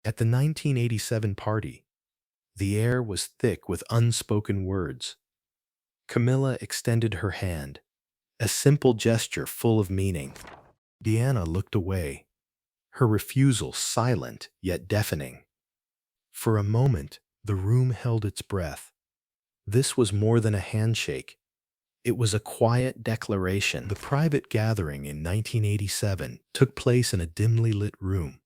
At the 1987 party, the air was thick with unspoken words. Camilla extended her hand, a simple gesture full of meaning. Diana looked away, her refusal silent yet deafening. For a moment, the room held its breath. This was more than a handshake. It was a quiet declaration. The private gathering in 1987 took place in a dimly lit room.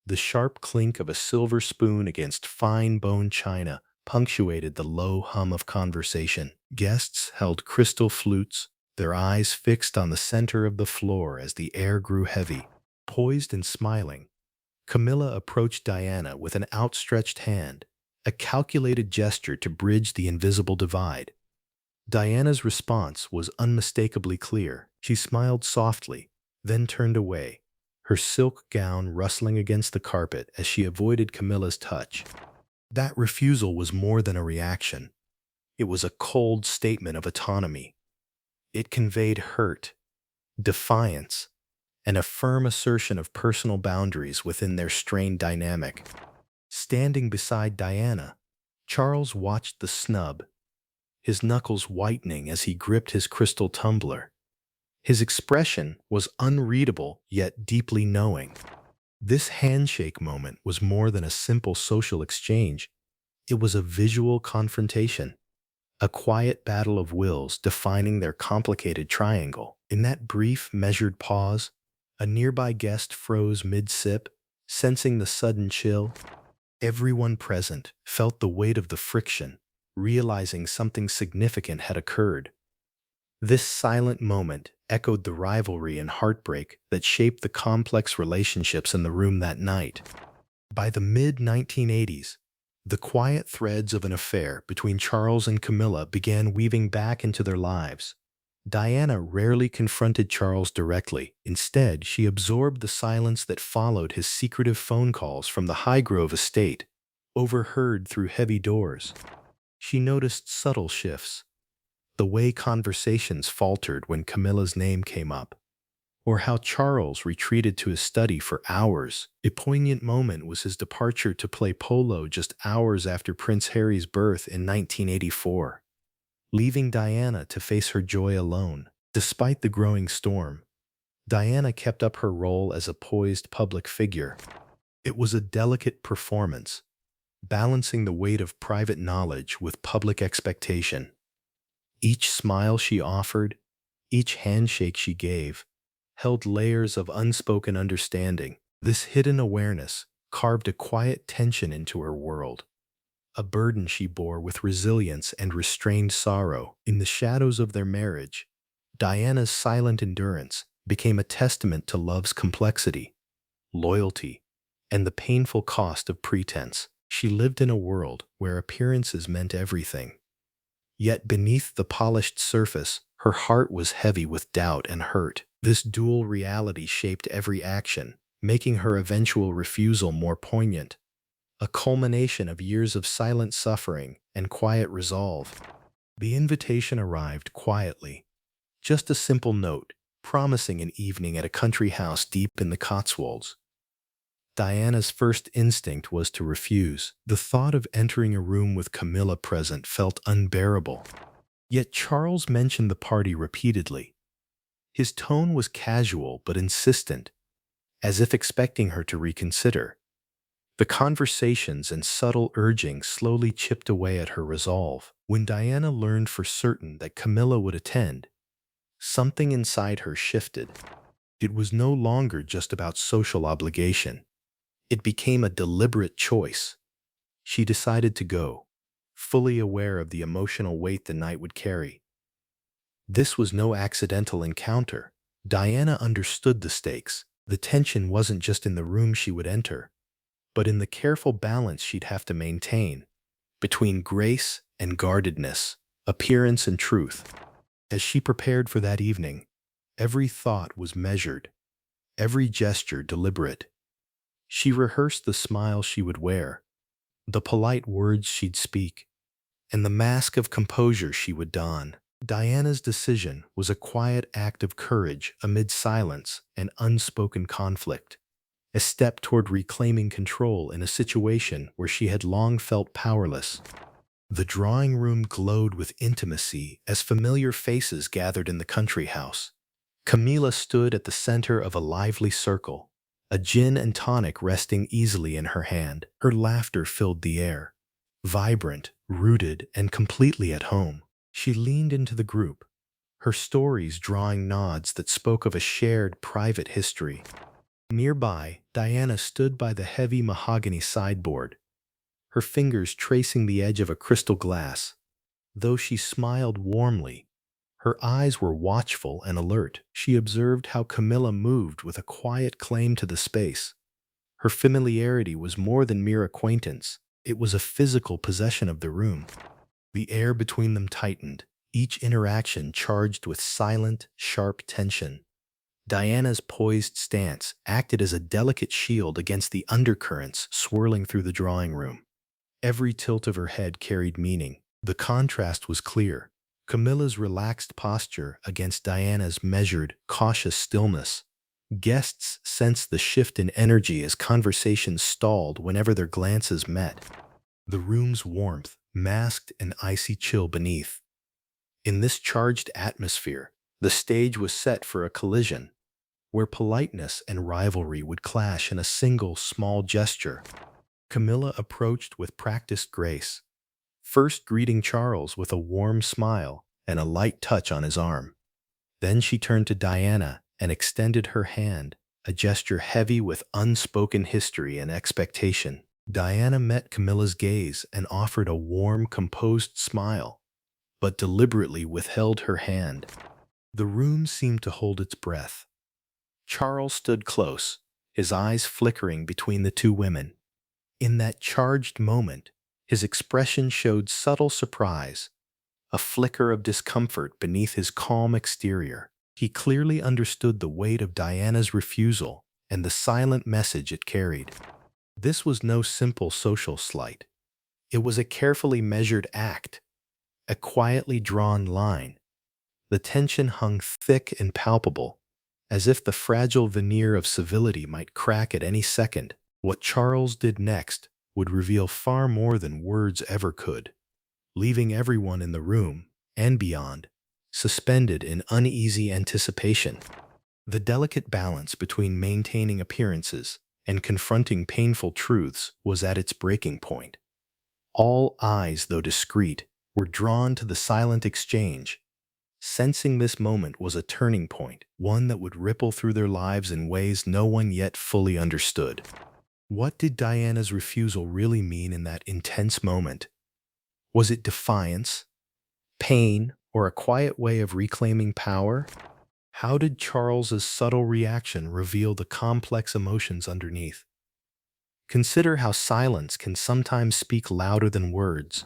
The sharp clink of a silver spoon against fine bone china punctuated the low hum of conversation. Guests held crystal flutes, their eyes fixed on the center of the floor as the air grew heavy. Poised and smiling, Camilla approached Diana with an outstretched hand, a calculated gesture to bridge the invisible divide. Diana's response was unmistakably clear. She smiled softly, then turned away, her silk gown rustling against the carpet as she avoided Camilla's touch. That refusal was more than a reaction. It was a cold statement of autonomy. It conveyed hurt, defiance, and a firm assertion of personal boundaries within their strained dynamic. Standing beside Diana, Charles watched the snub, his knuckles whitening as he gripped his crystal tumbler. His expression was unreadable yet deeply knowing. This handshake moment was more than a simple social exchange. It was a visual confrontation, a quiet battle of wills defining their complicated triangle. In that brief, measured pause, a nearby guest froze mid-sip, sensing the sudden chill. Everyone present felt the weight of the friction, realizing something significant had occurred. This silent moment echoed the rivalry and heartbreak that shaped the complex relationships in the room that night. By the mid-1980s, the quiet threads of an affair between Charles and Camilla began weaving back into their lives. Diana rarely confronted Charles directly. Instead, she absorbed the silence that followed his secretive phone calls from the Highgrove estate, overheard through heavy doors. She noticed subtle shifts, the way conversations faltered when Camilla's name came up, or how Charles retreated to his study for hours. A poignant moment was his departure to play polo just hours after Prince Harry's birth in 1984, leaving Diana to face her joy alone. Despite the growing storm, Diana kept up her role as a poised public figure. It was a delicate performance, balancing the weight of private knowledge with public expectation. Each smile she offered, each handshake she gave, held layers of unspoken understanding. This hidden awareness carved a quiet tension into her world, a burden she bore with resilience and restrained sorrow. In the shadows of their marriage, Diana's silent endurance became a testament to love's complexity, loyalty, and the painful cost of pretense. She lived in a world where appearances meant everything. Yet beneath the polished surface, her heart was heavy with doubt and hurt. This dual reality shaped every action, making her eventual refusal more poignant, a culmination of years of silent suffering and quiet resolve. The invitation arrived quietly, just a simple note, promising an evening at a country house deep in the Cotswolds. Diana's first instinct was to refuse. The thought of entering a room with Camilla present felt unbearable. Yet Charles mentioned the party repeatedly. His tone was casual but insistent, as if expecting her to reconsider. The conversations and subtle urging slowly chipped away at her resolve. When Diana learned for certain that Camilla would attend, something inside her shifted. It was no longer just about social obligation. It became a deliberate choice. She decided to go, fully aware of the emotional weight the night would carry. This was no accidental encounter. Diana understood the stakes. The tension wasn't just in the room she would enter, but in the careful balance she'd have to maintain between grace and guardedness, appearance and truth. As she prepared for that evening, every thought was measured, every gesture deliberate. She rehearsed the smile she would wear, the polite words she'd speak, and the mask of composure she would don. Diana's decision was a quiet act of courage amid silence and unspoken conflict. a step toward reclaiming control in a situation where she had long felt powerless. The drawing room glowed with intimacy as familiar faces gathered in the country house. Camilla stood at the center of a lively circle, a gin and tonic resting easily in her hand. Her laughter filled the air. Vibrant, rooted, and completely at home, she leaned into the group, her stories drawing nods that spoke of a shared private history. Nearby, Diana stood by the heavy mahogany sideboard, her fingers tracing the edge of a crystal glass. Though she smiled warmly, her eyes were watchful and alert. She observed how Camilla moved with a quiet claim to the space. Her familiarity was more than mere acquaintance. It was a physical possession of the room. The air between them tightened, each interaction charged with silent, sharp tension. Diana's poised stance acted as a delicate shield against the undercurrents swirling through the drawing room. Every tilt of her head carried meaning. The contrast was clear. Camilla's relaxed posture against Diana's measured, cautious stillness. Guests sensed the shift in energy as conversations stalled whenever their glances met. The room's warmth masked an icy chill beneath. In this charged atmosphere, the stage was set for a collision, where politeness and rivalry would clash in a single small gesture. Camilla approached with practiced grace, first greeting Charles with a warm smile and a light touch on his arm. Then she turned to Diana and extended her hand, a gesture heavy with unspoken history and expectation. Diana met Camilla's gaze and offered a warm, composed smile, but deliberately withheld her hand. The room seemed to hold its breath. Charles stood close, his eyes flickering between the two women. In that charged moment, his expression showed subtle surprise, a flicker of discomfort beneath his calm exterior. He clearly understood the weight of Diana's refusal and the silent message it carried. This was no simple social slight. It was a carefully measured act, a quietly drawn line. The tension hung thick and palpable, as if the fragile veneer of civility might crack at any second. What Charles did next would reveal far more than words ever could, leaving everyone in the room, and beyond, suspended in uneasy anticipation. The delicate balance between maintaining appearances and confronting painful truths was at its breaking point. All eyes, though discreet, were drawn to the silent exchange, sensing this moment was a turning point, one that would ripple through their lives in ways no one yet fully understood. What did Diana's refusal really mean in that intense moment? Was it defiance, pain, or a quiet way of reclaiming power? How did Charles's subtle reaction reveal the complex emotions underneath? Consider how silence can sometimes speak louder than words.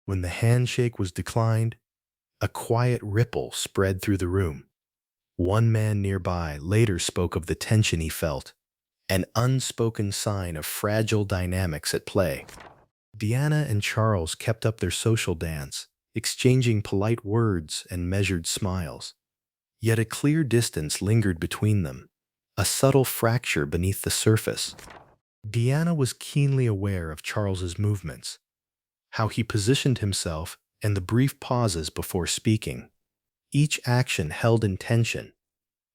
When the handshake was declined, a quiet ripple spread through the room. One man nearby later spoke of the tension he felt, an unspoken sign of fragile dynamics at play. Diana and Charles kept up their social dance, exchanging polite words and measured smiles. Yet a clear distance lingered between them, a subtle fracture beneath the surface. Diana was keenly aware of Charles's movements, how he positioned himself, and the brief pauses before speaking. Each action held in tension,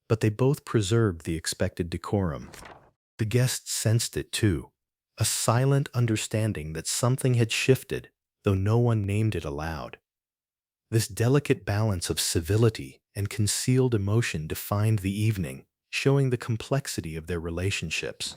but they both preserved the expected decorum. The guests sensed it too, a silent understanding that something had shifted, though no one named it aloud. This delicate balance of civility and concealed emotion defined the evening, showing the complexity of their relationships.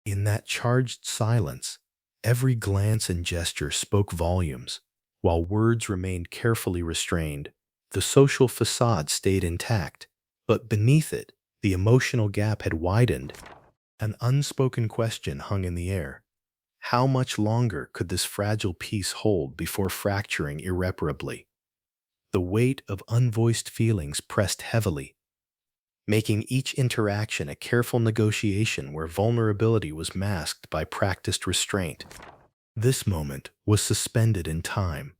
In that charged silence, every glance and gesture spoke volumes. While words remained carefully restrained, the social facade stayed intact, but beneath it, the emotional gap had widened. An unspoken question hung in the air. How much longer could this fragile peace hold before fracturing irreparably? The weight of unvoiced feelings pressed heavily, making each interaction a careful negotiation where vulnerability was masked by practiced restraint. This moment was suspended in time,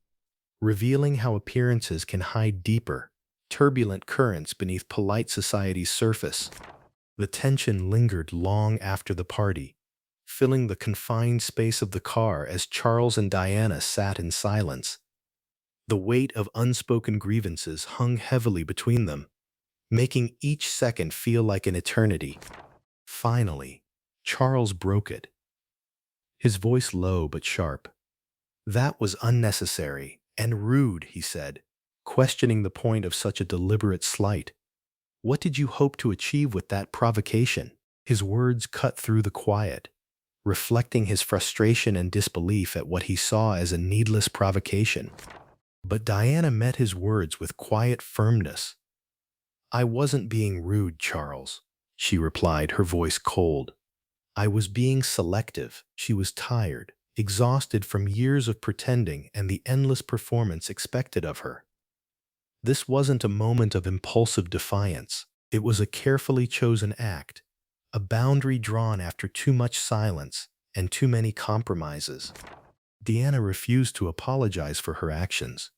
revealing how appearances can hide deeper, turbulent currents beneath polite society's surface. The tension lingered long after the party, filling the confined space of the car as Charles and Diana sat in silence. The weight of unspoken grievances hung heavily between them, making each second feel like an eternity. Finally, Charles broke it, his voice low but sharp. "That was unnecessary and rude," he said, questioning the point of such a deliberate slight. "What did you hope to achieve with that provocation?" His words cut through the quiet, reflecting his frustration and disbelief at what he saw as a needless provocation. But Diana met his words with quiet firmness. "I wasn't being rude, Charles," she replied, her voice cold. "I was being selective." She was tired, exhausted from years of pretending and the endless performance expected of her. This wasn't a moment of impulsive defiance. It was a carefully chosen act, a boundary drawn after too much silence and too many compromises. Deanna refused to apologize for her actions.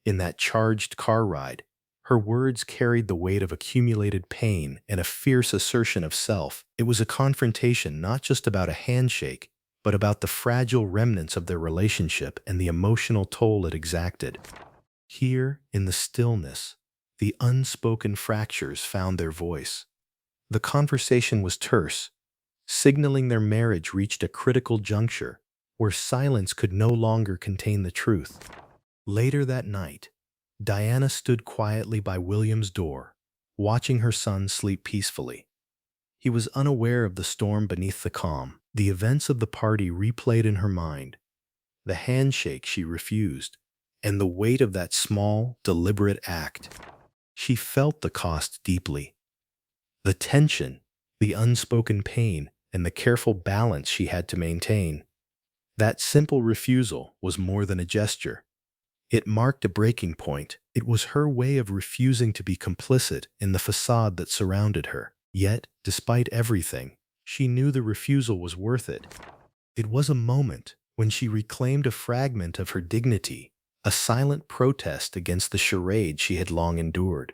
In that charged car ride, her words carried the weight of accumulated pain and a fierce assertion of self. It was a confrontation not just about a handshake, but about the fragile remnants of their relationship and the emotional toll it exacted. Here, in the stillness, the unspoken fractures found their voice. The conversation was terse, signaling their marriage reached a critical juncture where silence could no longer contain the truth. Later that night, Diana stood quietly by William's door, watching her son sleep peacefully. He was unaware of the storm beneath the calm. The events of the party replayed in her mind, the handshake she refused, and the weight of that small, deliberate act. She felt the cost deeply. The tension, the unspoken pain, and the careful balance she had to maintain. That simple refusal was more than a gesture. It marked a breaking point. It was her way of refusing to be complicit in the facade that surrounded her. Yet, despite everything, she knew the refusal was worth it. It was a moment when she reclaimed a fragment of her dignity, a silent protest against the charade she had long endured.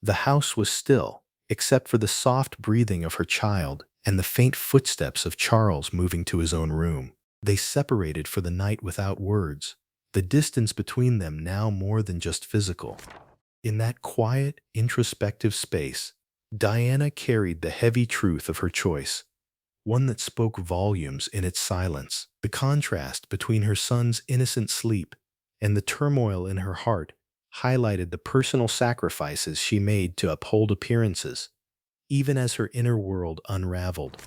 The house was still, except for the soft breathing of her child and the faint footsteps of Charles moving to his own room. They separated for the night without words, the distance between them now more than just physical. In that quiet, introspective space, Diana carried the heavy truth of her choice, one that spoke volumes in its silence. The contrast between her son's innocent sleep and the turmoil in her heart highlighted the personal sacrifices she made to uphold appearances, even as her inner world unraveled.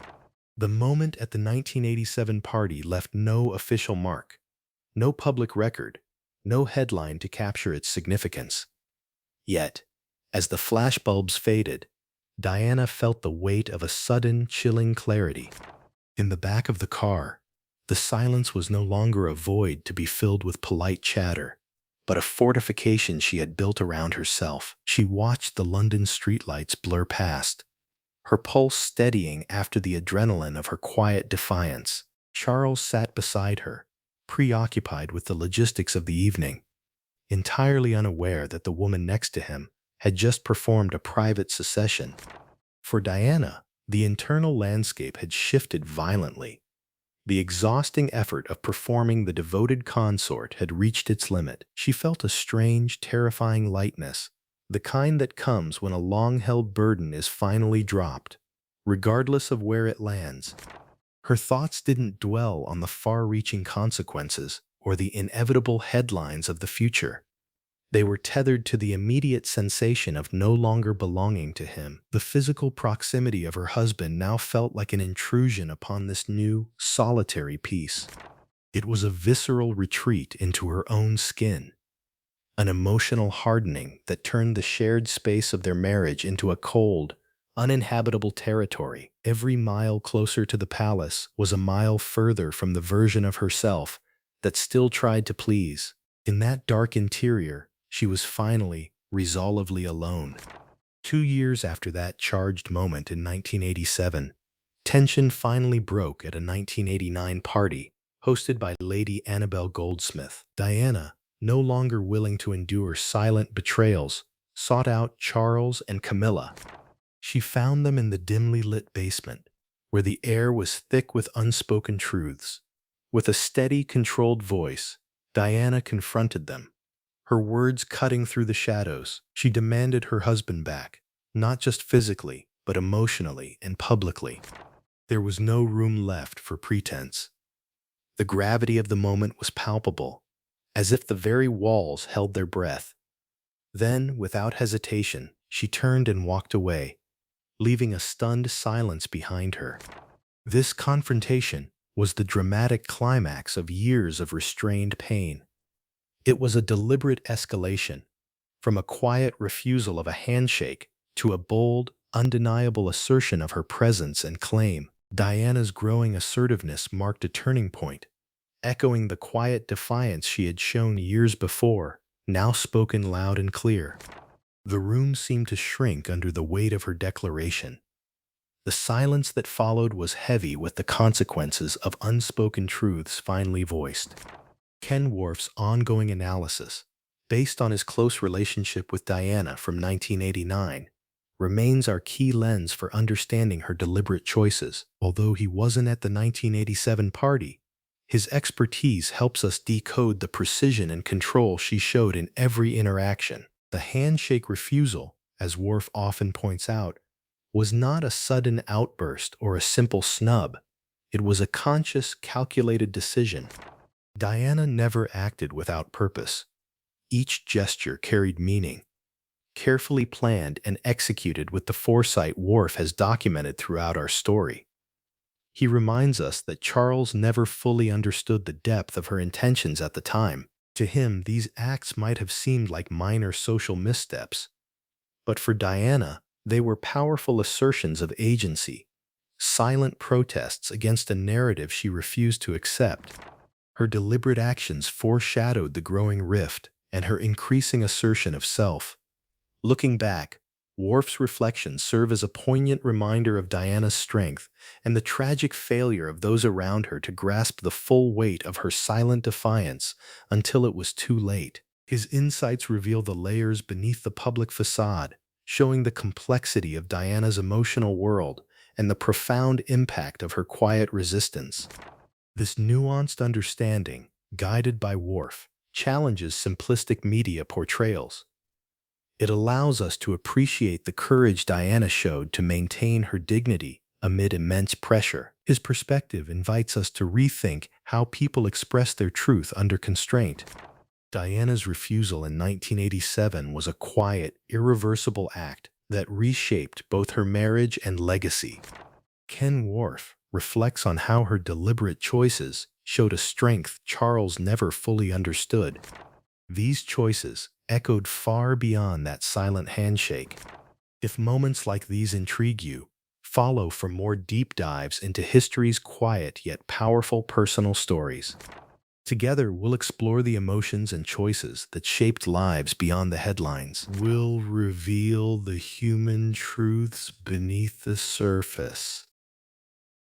The moment at the 1987 party left no official mark, no public record, no headline to capture its significance. Yet, as the flashbulbs faded, Diana felt the weight of a sudden, chilling clarity. In the back of the car, the silence was no longer a void to be filled with polite chatter, but a fortification she had built around herself. She watched the London streetlights blur past, her pulse steadying after the adrenaline of her quiet defiance. Charles sat beside her, preoccupied with the logistics of the evening, entirely unaware that the woman next to him had just performed a private secession. For Diana, the internal landscape had shifted violently. The exhausting effort of performing the devoted consort had reached its limit. She felt a strange, terrifying lightness, the kind that comes when a long-held burden is finally dropped, regardless of where it lands. Her thoughts didn't dwell on the far-reaching consequences or the inevitable headlines of the future. They were tethered to the immediate sensation of no longer belonging to him. The physical proximity of her husband now felt like an intrusion upon this new, solitary peace. It was a visceral retreat into her own skin, an emotional hardening that turned the shared space of their marriage into a cold, uninhabitable territory. Every mile closer to the palace was a mile further from the version of herself that still tried to please. In that dark interior, she was finally, resolutely alone. 2 years after that charged moment in 1987, tension finally broke at a 1989 party hosted by Lady Annabel Goldsmith. Diana, no longer willing to endure silent betrayals, sought out Charles and Camilla. She found them in the dimly lit basement, where the air was thick with unspoken truths. With a steady, controlled voice, Diana confronted them. Her words cutting through the shadows, she demanded her husband back, not just physically, but emotionally and publicly. There was no room left for pretense. The gravity of the moment was palpable, as if the very walls held their breath. Then, without hesitation, she turned and walked away, leaving a stunned silence behind her. This confrontation was the dramatic climax of years of restrained pain. It was a deliberate escalation, from a quiet refusal of a handshake to a bold, undeniable assertion of her presence and claim. Diana's growing assertiveness marked a turning point, echoing the quiet defiance she had shown years before, now spoken loud and clear. The room seemed to shrink under the weight of her declaration. The silence that followed was heavy with the consequences of unspoken truths finally voiced. Kenworth's ongoing analysis, based on his close relationship with Diana from 1989, remains our key lens for understanding her deliberate choices. Although he wasn't at the 1987 party, his expertise helps us decode the precision and control she showed in every interaction. The handshake refusal, as Worf often points out, was not a sudden outburst or a simple snub. It was a conscious, calculated decision. Diana never acted without purpose. Each gesture carried meaning, carefully planned and executed with the foresight Worf has documented throughout our story. He reminds us that Charles never fully understood the depth of her intentions at the time. To him, these acts might have seemed like minor social missteps, but for Diana, they were powerful assertions of agency, silent protests against a narrative she refused to accept. Her deliberate actions foreshadowed the growing rift and her increasing assertion of self. Looking back, Worf's reflections serve as a poignant reminder of Diana's strength and the tragic failure of those around her to grasp the full weight of her silent defiance until it was too late. His insights reveal the layers beneath the public facade, showing the complexity of Diana's emotional world and the profound impact of her quiet resistance. This nuanced understanding, guided by Worf, challenges simplistic media portrayals. It allows us to appreciate the courage Diana showed to maintain her dignity amid immense pressure. His perspective invites us to rethink how people express their truth under constraint. Diana's refusal in 1987 was a quiet, irreversible act that reshaped both her marriage and legacy. Ken Worf reflects on how her deliberate choices showed a strength Charles never fully understood. These choices echoed far beyond that silent handshake. If moments like these intrigue you, follow for more deep dives into history's quiet yet powerful personal stories. Together, we'll explore the emotions and choices that shaped lives beyond the headlines. We'll reveal the human truths beneath the surface,